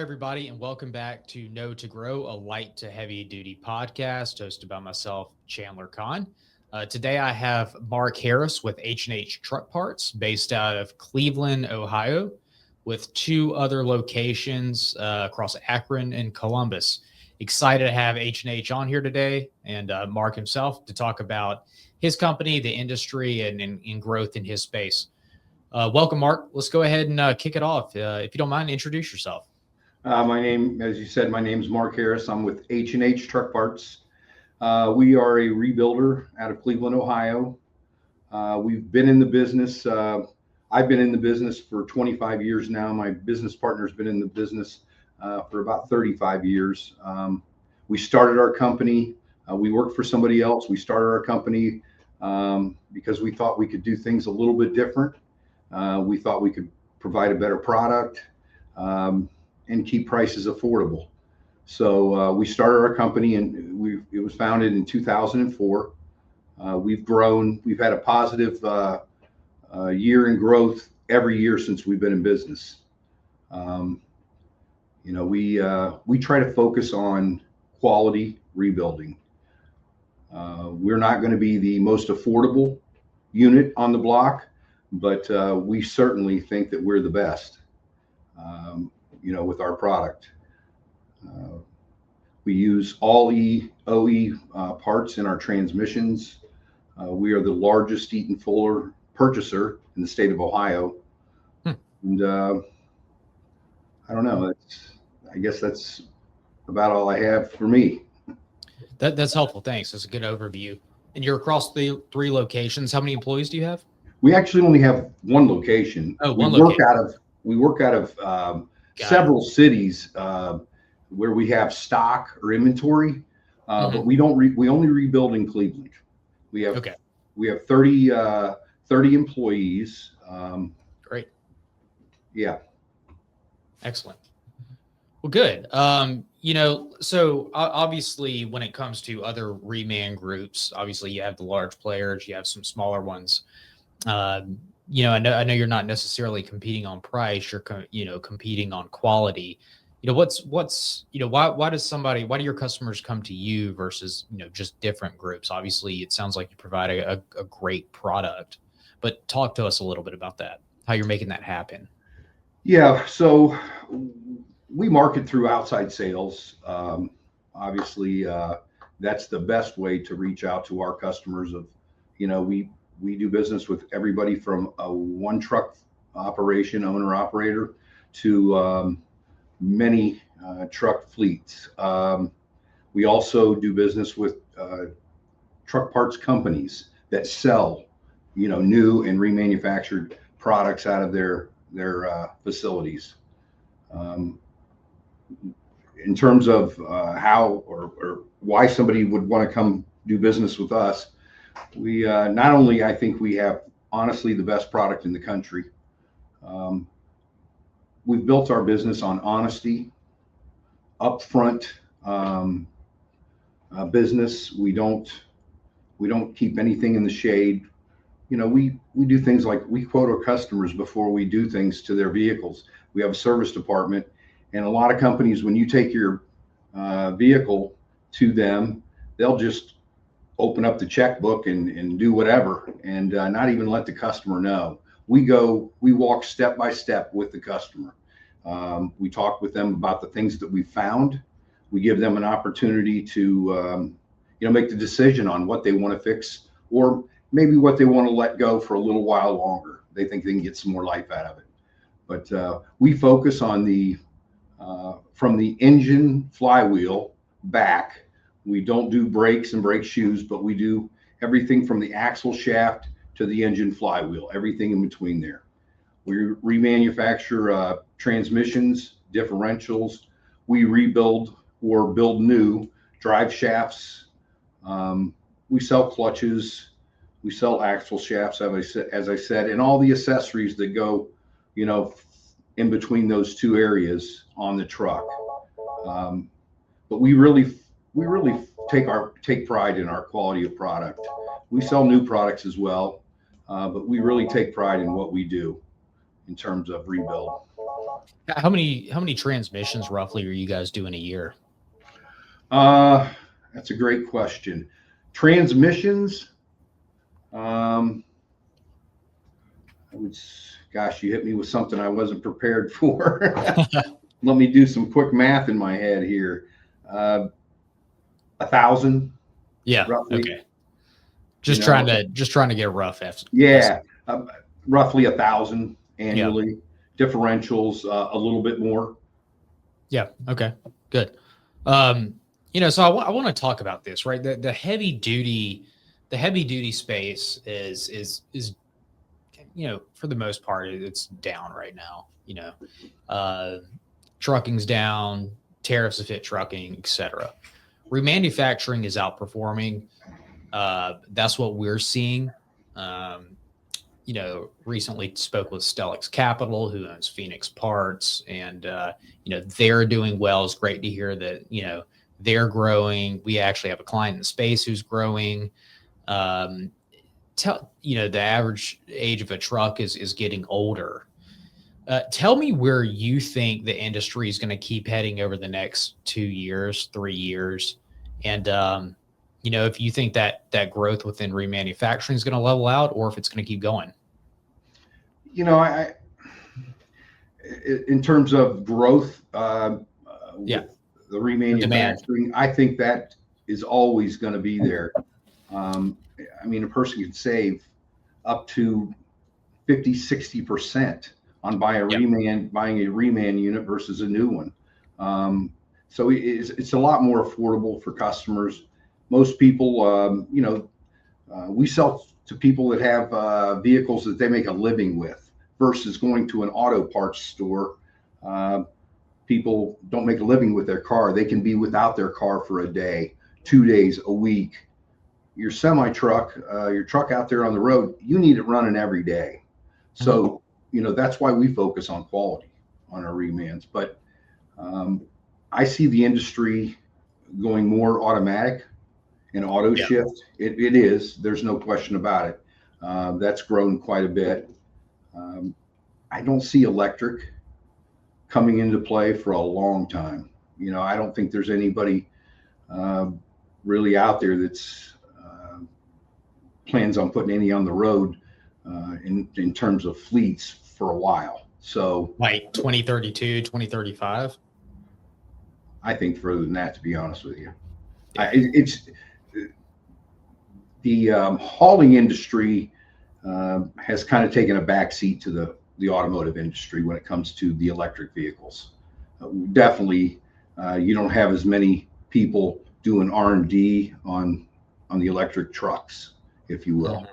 Hi, everybody, and welcome back to Know to Grow, a light to heavy duty podcast hosted by myself, Chandler Kahn. Today, I have Mark Harris with H&H Truck Parts based out of Cleveland, Ohio, with two other locations across Akron and Columbus. Excited to have H&H on here today and Mark himself to talk about his company, the industry, and growth in his space. Welcome, Mark. Let's go ahead and kick it off. If you don't mind, introduce yourself. My name, as you said, my name is Mark Harris. I'm with H&H Truck Parts. We are a rebuilder out of Cleveland, Ohio. We've been in the business. I've been in the business for 25 years now. My business partner's been in the business for about 35 years. We started our company. We worked for somebody else. We started our company because we thought we could do things a little bit different. We thought we could provide a better product and keep prices affordable. So we started our company, and it was founded in 2004. We've grown. We've had a positive year in growth every year since we've been in business. We try to focus on quality rebuilding. We're not going to be the most affordable unit on the block, but we certainly think that we're the best, with our product. We use all OE parts in our transmissions. We are the largest Eaton Fuller purchaser in the state of Ohio. And I don't know, I guess that's about all I have for me. That's helpful. Thanks. That's a good overview. And you're across the three locations. How many employees do you have? We actually only have one location. Oh, one location. We work out of several cities where we have stock or inventory, but we only rebuild in Cleveland. We have 30 employees. Great. Yeah. Excellent. Well, good. So obviously when it comes to other reman groups, obviously you have the large players, you have some smaller ones. I know you're not necessarily competing on price, you're competing on quality. Why do your customers come to you versus, just different groups? Obviously it sounds like you provide a great product, but talk to us a little bit about that, how you're making that happen. Yeah. So we market through outside sales. Obviously, that's the best way to reach out to our customers. We do business with everybody from a one truck operation, owner operator, to many truck fleets. We also do business with truck parts companies that sell, new and remanufactured products out of their facilities. In terms of how or why somebody would want to come do business with us, we not only, I think we have honestly the best product in the country. We've built our business on honesty, upfront business. We don't keep anything in the shade. We do things like we quote our customers before we do things to their vehicles. We have a service department, and a lot of companies, when you take your vehicle to them, they'll just open up the checkbook and do whatever, and not even let the customer know. We walk step by step with the customer. We talk with them about the things that we found. We give them an opportunity to, make the decision on what they want to fix, or maybe what they want to let go for a little while longer. They think they can get some more life out of it. But we focus on from the engine flywheel back. We don't do brakes and brake shoes, but we do everything from the axle shaft to the engine flywheel, everything in between there. We remanufacture transmissions, differentials. We rebuild or build new drive shafts. We sell clutches. We sell axle shafts, as I said, and all the accessories that go, in between those two areas on the truck. But we really take pride in our quality of product. We sell new products as well, but we really take pride in what we do in terms of rebuild. How many transmissions roughly are you guys doing a year? That's a great question. Transmissions, I would, gosh, you hit me with something I wasn't prepared for. Let me do some quick math in my head here. 1,000, Yeah. roughly. Okay. You know, Just trying to get a rough yeah, estimate. roughly 1,000 Yeah. annually. Differentials a little bit more. Yeah. Okay. Good. So I want to talk about this, right? The heavy duty space is for the most part, it's down right now. Uh, Trucking's down, tariffs have hit trucking, etc. Remanufacturing is outperforming. That's what we're seeing. Um, Recently spoke with Stellix Capital, who owns Phoenix Parts, and they're doing well. It's great to hear that they're growing. We actually have a client in the space who's growing. Um, the average age of a truck is getting older. Tell me where you think the industry is going to keep heading over the next 2 years, 3 years, and if you think that growth within remanufacturing is going to level out, or if it's going to keep going. I in terms of growth, Yeah, with the demand. remanufacturing, I think that is always going to be there. I mean, a person can save up to 50, 60% on buying Yep. a reman unit versus a new one. So it's a lot more affordable for customers. Most people, we sell to people that have vehicles that they make a living with versus going to an auto parts store. People don't make a living with their car. They can be without their car for a day, 2 days, a week. Your semi truck, your truck out there on the road, you need it running every day. So, that's why we focus on quality on our remans. But I see the industry going more automatic and auto Yeah. shift. It is. There's no question about it. That's grown quite a bit. I don't see electric coming into play for a long time. I don't think there's anybody really out there that's plans on putting any on the road in terms of fleets for a while. So Like 2032, 2035. I think further than that, to be honest with you. Yeah. It's the hauling industry has kind of taken a backseat to the automotive industry when it comes to the electric vehicles. Definitely, you don't have as many people doing R&D on the electric trucks, if you will.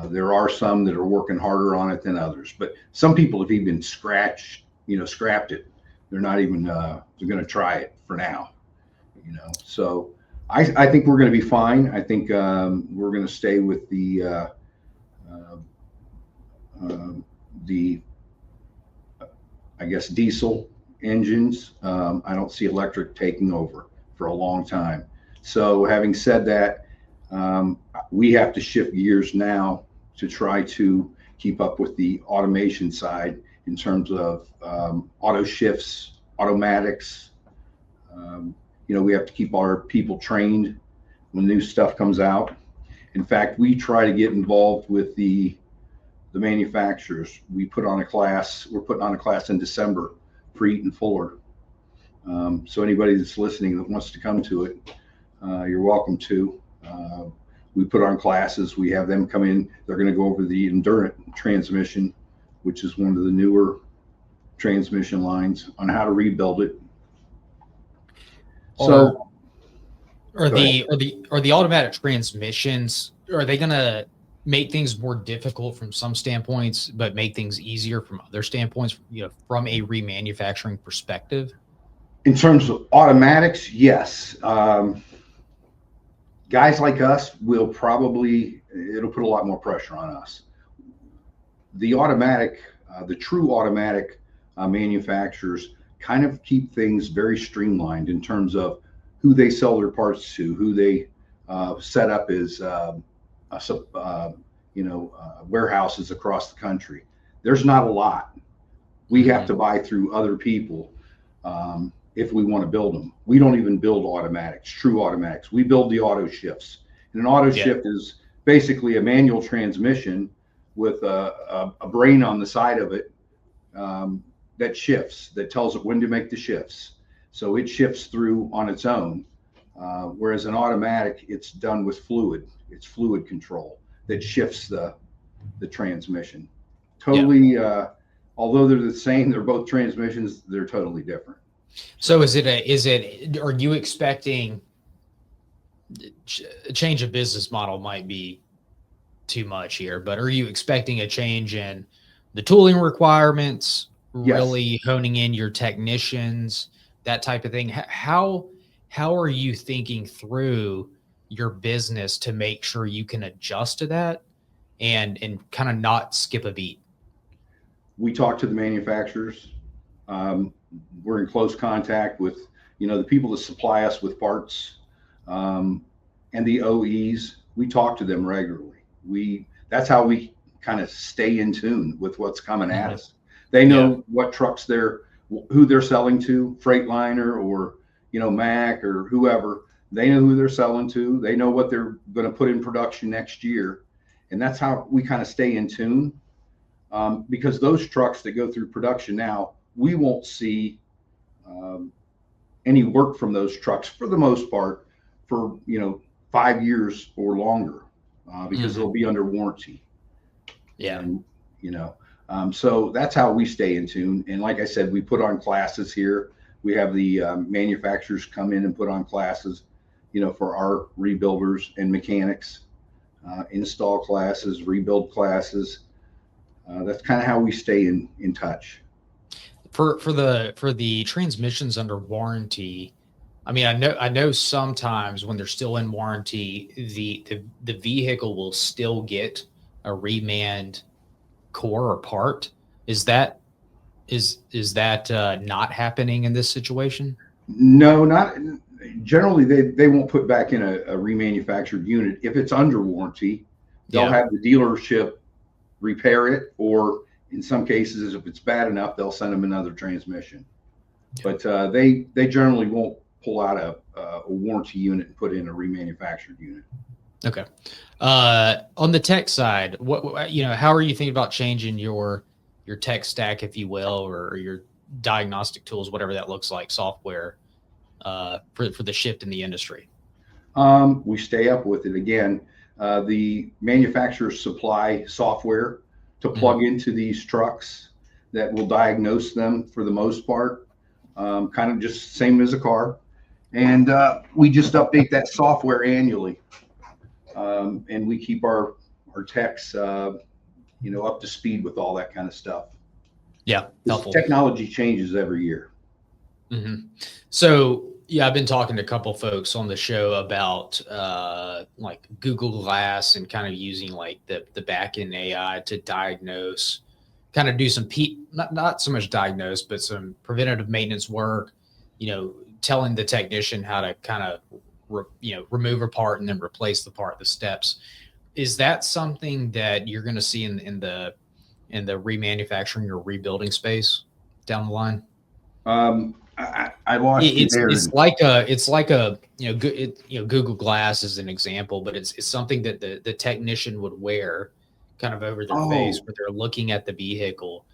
There are some that are working harder on it than others, but some people have even scrapped it. They're not even they're going to try it for now. So I think we're going to be fine. I think we're going to stay with the I guess diesel engines. I don't see electric taking over for a long time. So having said that, we have to shift gears now to try to keep up with the automation side in terms of auto shifts, automatics. We have to keep our people trained when new stuff comes out. In fact, we try to get involved with the manufacturers. We're putting on a class in December for Eaton Fuller. So anybody that's listening that wants to come to it, you're welcome to. We put on classes. We have them come in. They're going to go over the Endurant transmission, which is one of the newer transmission lines, on how to rebuild it. So, Are the automatic transmissions, are they going to make things more difficult from some standpoints, but make things easier from other standpoints, from a remanufacturing perspective? in terms of automatics, yes. Guys like us it'll put a lot more pressure on us. The true automatic manufacturers kind of keep things very streamlined in terms of who they sell their parts to, who they set up as warehouses across the country. There's not a lot. We have to buy through other people if we want to build them. We don't even build automatics, true automatics. We build the auto shifts. And an auto shift is basically a manual transmission with a brain on the side of it that shifts, that tells it when to make the shifts. So it shifts through on its own. Whereas an automatic, it's done with fluid. It's fluid control that shifts the transmission. Totally, although they're the same, they're both transmissions, they're totally different. So are you expecting a change of business model? Might be too much here, but are you expecting a change in the tooling requirements, really honing in your technicians, that type of thing? How are you thinking through your business to make sure you can adjust to that and kind of not skip a beat? We talk to the manufacturers. We're in close contact with, the people that supply us with parts, and the OEs. We talk to them regularly. That's how we kind of stay in tune with what's coming at us. They know what trucks who they're selling to, Freightliner or, Mack or whoever. They know who they're selling to. They know what they're going to put in production next year. And that's how we kind of stay in tune. Because those trucks that go through production now, we won't see any work from those trucks for the most part for 5 years or longer, because they'll be under warranty. And, so that's how we stay in tune. And like I said, we put on classes here. We have the manufacturers come in and put on classes, for our rebuilders and mechanics, install classes, rebuild classes. That's kind of how we stay in touch. For the transmissions under warranty, I mean, I know sometimes when they're still in warranty, the vehicle will still get a remanned core or part. Is that not happening in this situation? No, not generally. They won't put back in a remanufactured unit if it's under warranty. They'll have the dealership repair it, or in some cases, if it's bad enough, they'll send them another transmission. But they generally won't pull out a warranty unit and put in a remanufactured unit. Okay. On the tech side, how are you thinking about changing your tech stack, if you will, or your diagnostic tools, whatever that looks like, software, for the shift in the industry? We stay up with it. Again, the manufacturers supply software to plug into these trucks that will diagnose them for the most part, kind of just same as a car. And we just update that software annually. And we keep our techs, up to speed with all that kind of stuff. Yeah, helpful. Technology changes every year. So, I've been talking to a couple folks on the show about like Google Glass and kind of using like the back end AI to diagnose, kind of do some not so much diagnose, but some preventative maintenance work, telling the technician how to kind of remove a part and then replace the part, the steps. Is that something that you're going to see in the remanufacturing or rebuilding space down the line? I lost you there. It's like a Google Glass is an example, but it's something that the technician would wear kind of over their face, where they're looking at the vehicle,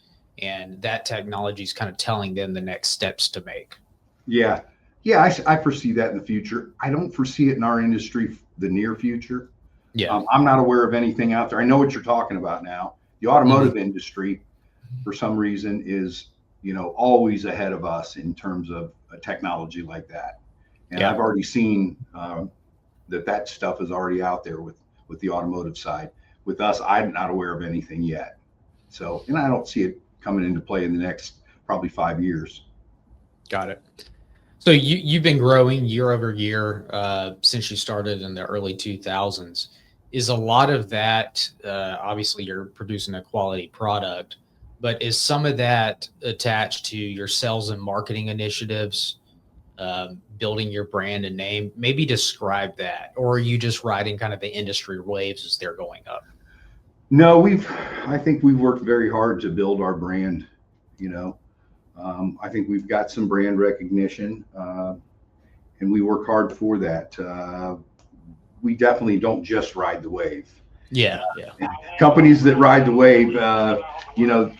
and that technology is kind of telling them the next steps to make. Yeah, I foresee that in the future. I don't foresee it in our industry, the near future. I'm not aware of anything out there. I know what you're talking about now. The automotive industry, for some reason, is always ahead of us in terms of a technology like that. And I've already seen that stuff is already out there with the automotive side. With us, I'm not aware of anything yet. So, and I don't see it coming into play in the next probably 5 years. Got it. So you've been growing year over year since you started in the early 2000s. Is a lot of that, obviously you're producing a quality product, but is some of that attached to your sales and marketing initiatives, building your brand and name? Maybe describe that. Or are you just riding kind of the industry waves as they're going up? No, I think we've worked very hard to build our brand, You know, I think we've got some brand recognition, and we work hard for that. We definitely don't just ride the wave. Yeah, yeah. Companies that ride the wave, you know,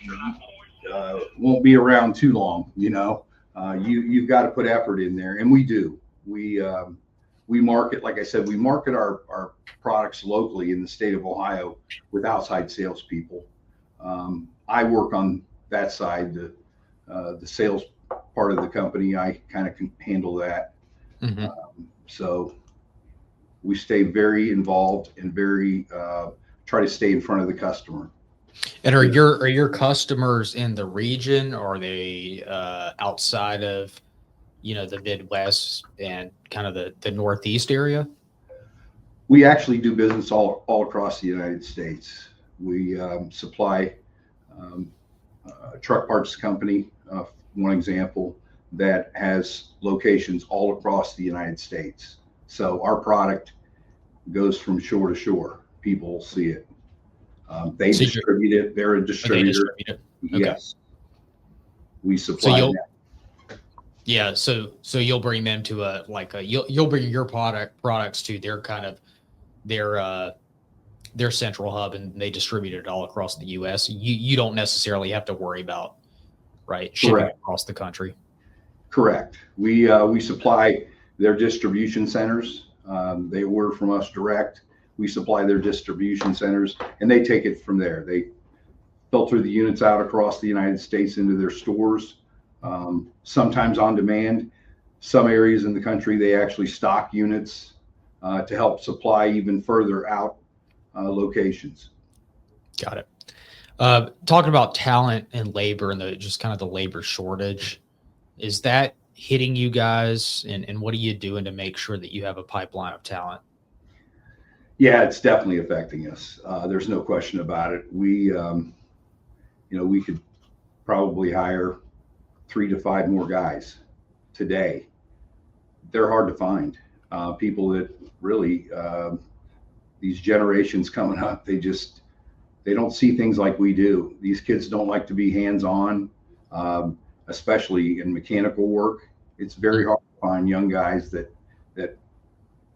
won't be around too long. You know, you've got to put effort in there, and we do. We market, like I said, we market our products locally in the state of Ohio with outside salespeople. I work on that side, the sales part of the company. I kind of can handle that. Mm-hmm. So we stay very involved and very try to stay in front of the customer. And are your customers in the region, or are they outside of, the Midwest and kind of the Northeast area? We actually do business all across the United States. We supply a truck parts company, one example, that has locations all across the United States. So our product goes from shore to shore. People see it. They distribute it. They're a distributor. They distribute it. Okay. Yes. We supply them. Yeah, so you'll bring them to you'll bring your products to their kind of their central hub, and they distribute it all across the U.S. You don't necessarily have to worry about shipping across the country. Correct. We supply their distribution centers. They order from us direct. We supply their distribution centers, and they take it from there. They filter the units out across the United States into their stores. Sometimes on demand. Some areas in the country, they actually stock units to help supply even further out locations. Got it. Talking about talent and labor and just kind of the labor shortage, is that hitting you guys? And what are you doing to make sure that you have a pipeline of talent? Yeah, it's definitely affecting us. There's no question about it. We could probably hire 3 to 5 more guys today. They're hard to find. People that really, these generations coming up, they don't see things like we do. These kids don't like to be hands-on, especially in mechanical work. It's very hard to find young guys that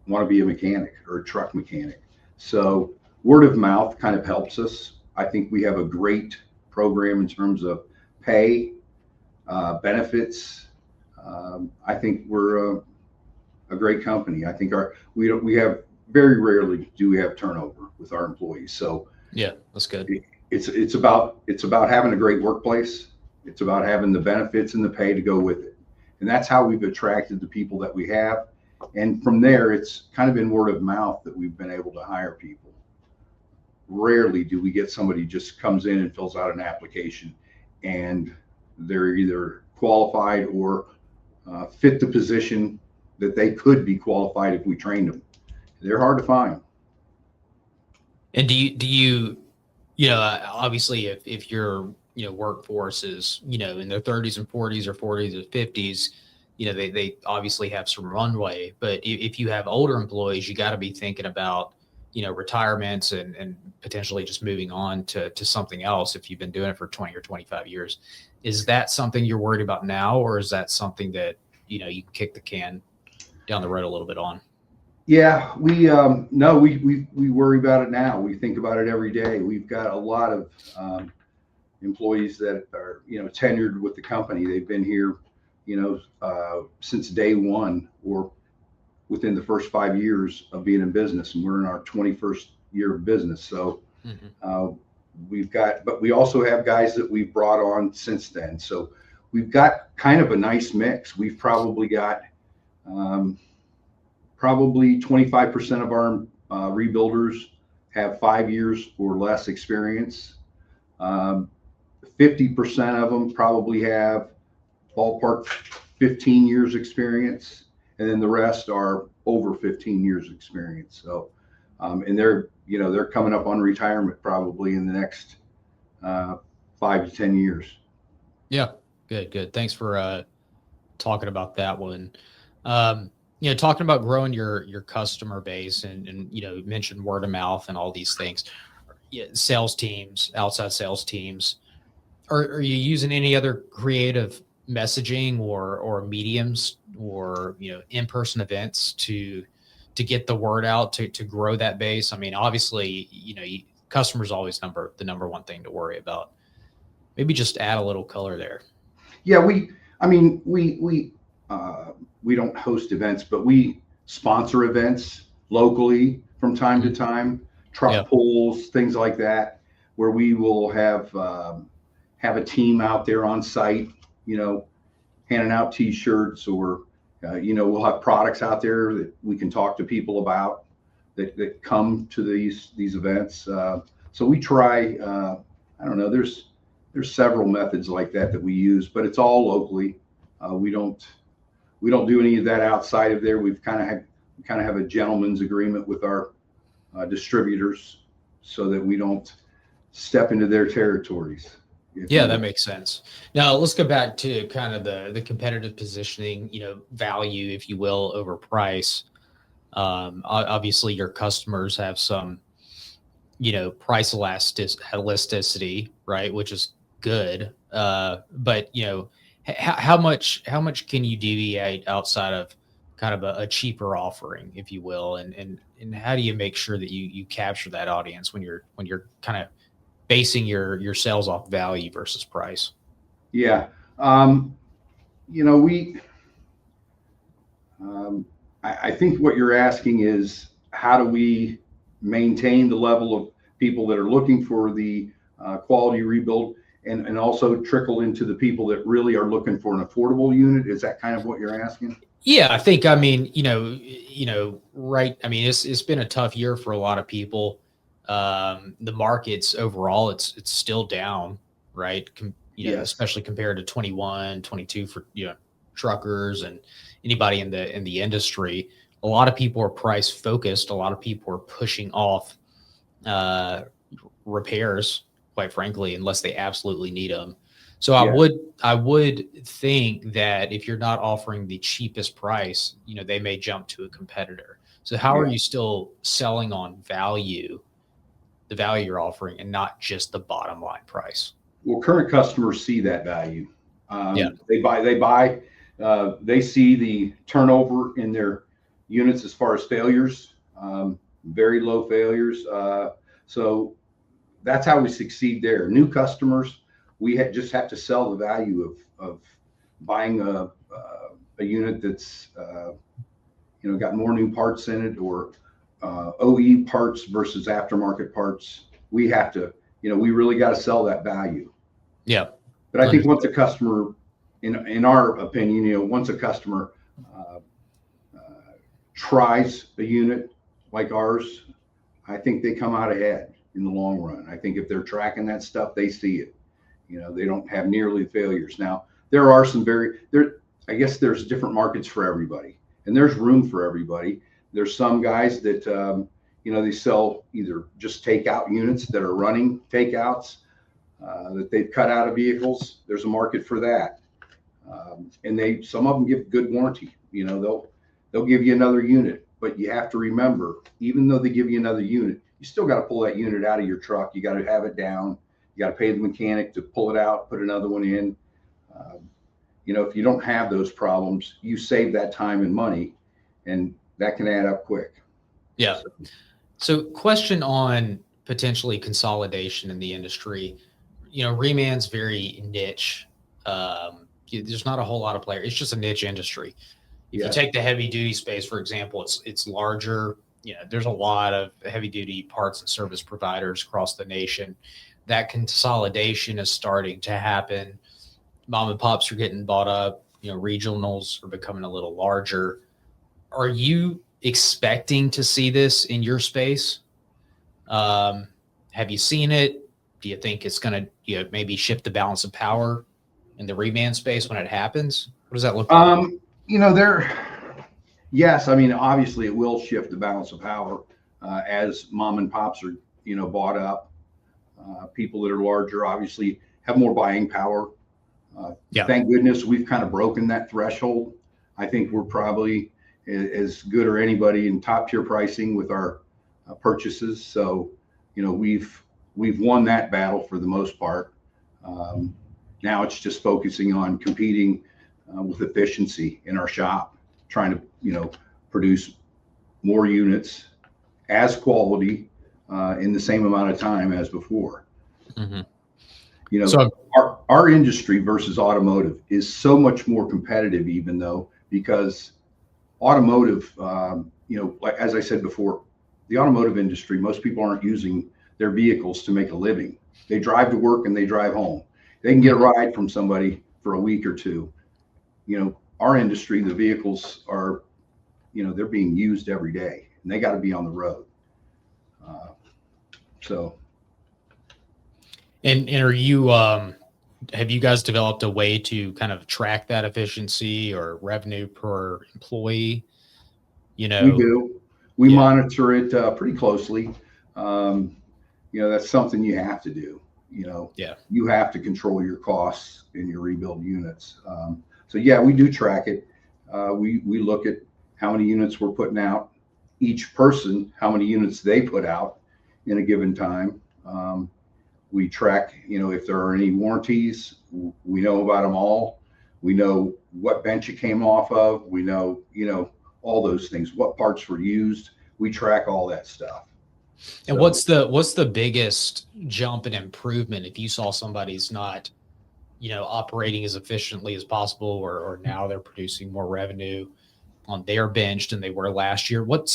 want to be a mechanic or a truck mechanic. So word of mouth kind of helps us. I think we have a great program in terms of pay, benefits. I think we're a great company. I think we have very rarely do we have turnover with our employees. So yeah, that's good. It's about having a great workplace. It's about having the benefits and the pay to go with it. And that's how we've attracted the people that we have. And from there, it's kind of been word of mouth that we've been able to hire people. Rarely do we get somebody just comes in and fills out an application and they're either qualified or fit the position that they could be qualified if we trained them. They're hard to find. And do you obviously if your workforce is in their 30s and 40s or 40s or 50s, they obviously have some runway. But if you have older employees, you got to be thinking about retirements and potentially just moving on to something else if you've been doing it for 20 or 25 years. Is that something you're worried about now, or is that something that you can kick the can down the road a little bit on? Yeah, we worry about it now. We think about it every day. We've got a lot of employees that are tenured with the company. They've been here since day one or within the first 5 years of being in business, and we're in our 21st year of business. So but we also have guys that we've brought on since then. So we've got kind of a nice mix. We've probably got probably 25% of our rebuilders have 5 years or less experience. 50% of them probably have ballpark 15 years experience, and then the rest are over 15 years experience. So, and they're coming up on retirement probably in the next 5 to 10 years. Yeah, good. Thanks for talking about that one. Talking about growing your customer base and you mentioned word of mouth and all these things. Sales teams, outside sales teams. Are you using any other creative messaging or mediums or in-person events to get the word out to grow that base? I mean, obviously, customers always the number one thing to worry about. Maybe just add a little color there. Yeah, I mean, we don't host events, but we sponsor events locally from time to Mhm. time, Yeah. truck pulls, things like that, where we will have a team out there on site, you know, handing out T-shirts, or we'll have products out there that we can talk to people about that come to these events. So we try. I don't know. There's several methods like that we use, but it's all locally. We don't do any of that outside of there. We kind of have a gentleman's agreement with our distributors so that we don't step into their territories, if Yeah, you that will. makes sense. Now let's go back to kind of the competitive positioning, value, if you will, over price. Obviously, your customers have some, price elasticity, right, which is good. But how much can you deviate outside of kind of a cheaper offering, if you will, and how do you make sure that you capture that audience when you're kind of basing your sales off value versus price? Yeah. Um, we I think what you're asking is, how do we maintain the level of people that are looking for the quality rebuild, and also trickle into the people that really are looking for an affordable unit? Is that kind of what you're asking? Yeah, I think, I mean, right. I mean, it's been a tough year for a lot of people. The markets overall, it's still down, right? Yes. Especially compared to 21, 22 for, truckers and anybody in the industry. A lot of people are price focused. A lot of people are pushing off uh repairs, quite frankly, unless they absolutely need them. So I Yeah. would I would think that if you're not offering the cheapest price, they may jump to a competitor. So how are Yeah. you still selling on value, the value you're offering, and not just the bottom line price? Well, current customers see that value. Yeah. They see the turnover in their units as far as failures, very low failures. So that's how we succeed there. New customers, just have to sell the value of buying a unit that's got more new parts in it, or OE parts versus aftermarket parts. We really got to sell that value. Yeah. But I think once Understood. a customer, in our opinion, once a customer uh, uh, tries a unit like ours, I think they come out ahead in the long run. I think if they're tracking that stuff, they see it. They don't have nearly failures. Now, there are some I guess there's different markets for everybody, and there's room for everybody. There's some guys that, they sell either just takeout units that are running takeouts, that they've cut out of vehicles. There's a market for that. And some of them give good warranty. They'll give you another unit, but you have to remember, even though they give you another unit, you still got to pull that unit out of your truck. You got to have it down. You got to pay the mechanic to pull it out, put another one in. Um, if you don't have those problems, you save that time and money, and that can add up quick. Yeah. So, So, question on potentially consolidation in the industry. Reman's very niche. There's not a whole lot of players. It's just a niche industry. If you yes, take the heavy duty space, for example, it's larger. There's a lot of heavy duty parts and service providers across the nation. That consolidation is starting to happen. Mom and pops are getting bought up. Regionals are becoming a little larger. Are you expecting to see this in your space? Um, have you seen it? Do you think it's going to maybe shift the balance of power in the reman space when it happens? What does that look like? um, there. Yes, I mean, obviously it will shift the balance of power as mom and pops are, bought up. People that are larger obviously have more buying power. Uh, Yeah. thank goodness we've kind of broken that threshold. I think we're probably as good or anybody in top tier pricing with our purchases. So, we've won that battle for the most part. Now it's just focusing on competing with efficiency in our shop, trying to, produce more units as quality in the same amount of time as before. Mm-hmm. So our industry versus automotive is so much more competitive, even though, because automotive, like as I said before, the automotive industry, most people aren't using their vehicles to make a living. They drive to work and they drive home. They can get a ride from somebody for a week or two. Our industry, the vehicles are, they're being used every day and they got to be on the road. So. And are you, have you guys developed a way to kind of track that efficiency or revenue per employee? We do. We Yeah. monitor it pretty closely. That's something you have to do. Yeah. You have to control your costs in your rebuild units. So yeah, we do track it. We look at how many units we're putting out, each person, how many units they put out in a given time. We track, if there are any warranties, we know about them all. We know what bench it came off of. We know, all those things, what parts were used. We track all that stuff. And what's the biggest jump in improvement if you saw somebody's not, operating as efficiently as possible, or now they're producing more revenue on their bench than they were last year? What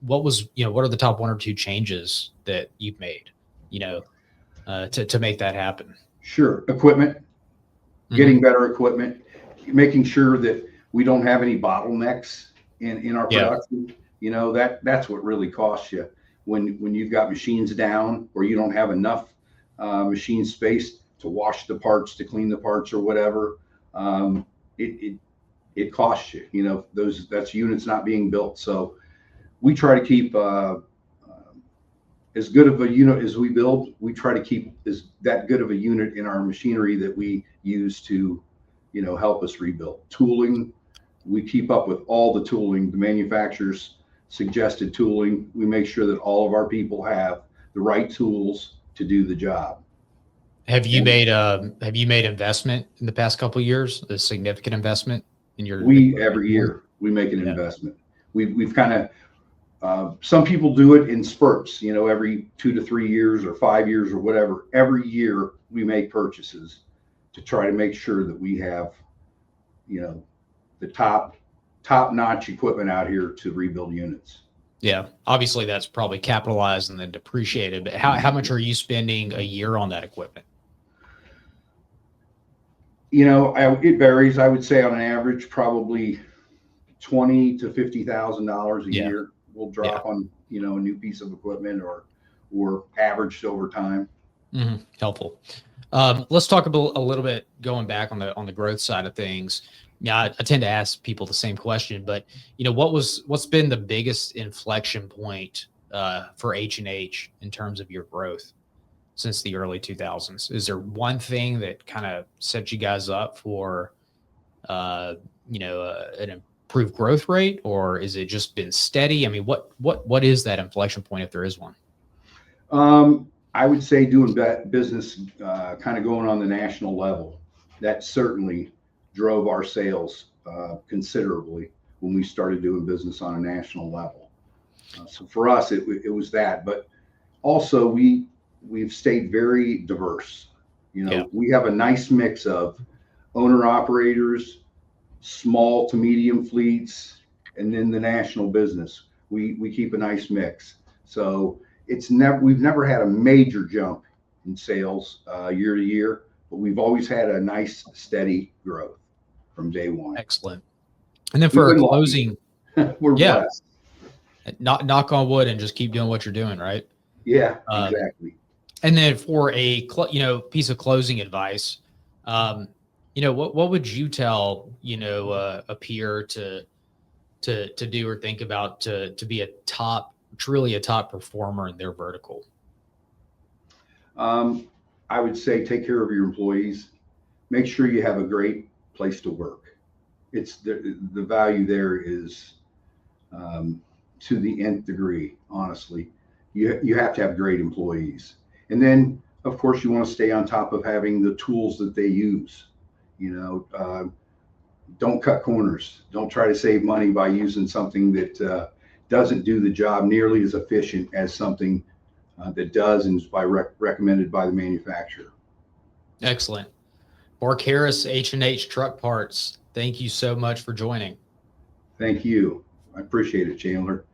are the top 1 or 2 changes that you've made, to make that happen? Sure. Equipment, getting better equipment, making sure that we don't have any bottlenecks in our production. That's what really costs you when you've got machines down or you don't have enough machine space to wash the parts, to clean the parts or whatever. It costs you, that's units not being built. So we try to keep as good of a unit as we build. We try to keep that good of a unit in our machinery that we use to, help us rebuild. Tooling, we keep up with all the tooling, the manufacturer's suggested tooling. We make sure that all of our people have the right tools to do the job. Have you made investment in the past couple of years, a significant investment in your? Every year we make an investment. We've kind of, some people do it in spurts, every 2 to 3 years or 5 years or whatever. Every year we make purchases to try to make sure that we have, the top notch equipment out here to rebuild units. Yeah. Obviously that's probably capitalized and then depreciated, but how much are you spending a year on that equipment? It varies. I would say on an average, probably $20,000 to $50,000 a year will drop on, a new piece of equipment or averaged over time. Helpful. Let's talk about a little bit going back on the growth side of things. Yeah, I tend to ask people the same question, but what's been the biggest inflection point for H&H in terms of your growth since the early 2000s? Is there one thing that kind of set you guys up for an improved growth rate, or is it just been steady? I mean, what is that inflection point if there is one? I would say doing business, kind of going on the national level. That certainly drove our sales considerably when we started doing business on a national level. So for us, it was that, but also we've stayed very diverse. We have a nice mix of owner operators, small to medium fleets, and then the national business. We keep a nice mix. So we've never had a major jump in sales year to year, but we've always had a nice steady growth from day one. Excellent. And then for closing, we're blessed. Knock on wood and just keep doing what you're doing, right? Yeah, exactly. And then for a piece of closing advice, what would you tell a peer to do or think about to be truly a top performer in their vertical? I would say take care of your employees. Make sure you have a great place to work. It's the value there is to the nth degree. Honestly, you have to have great employees. And then of course, you want to stay on top of having the tools that they use. You know, don't cut corners. Don't try to save money by using something that doesn't do the job nearly as efficient as something that does and is recommended by the manufacturer. Excellent. Mark Harris, H&H Truck Parts, thank you so much for joining. Thank you. I appreciate it, Chandler.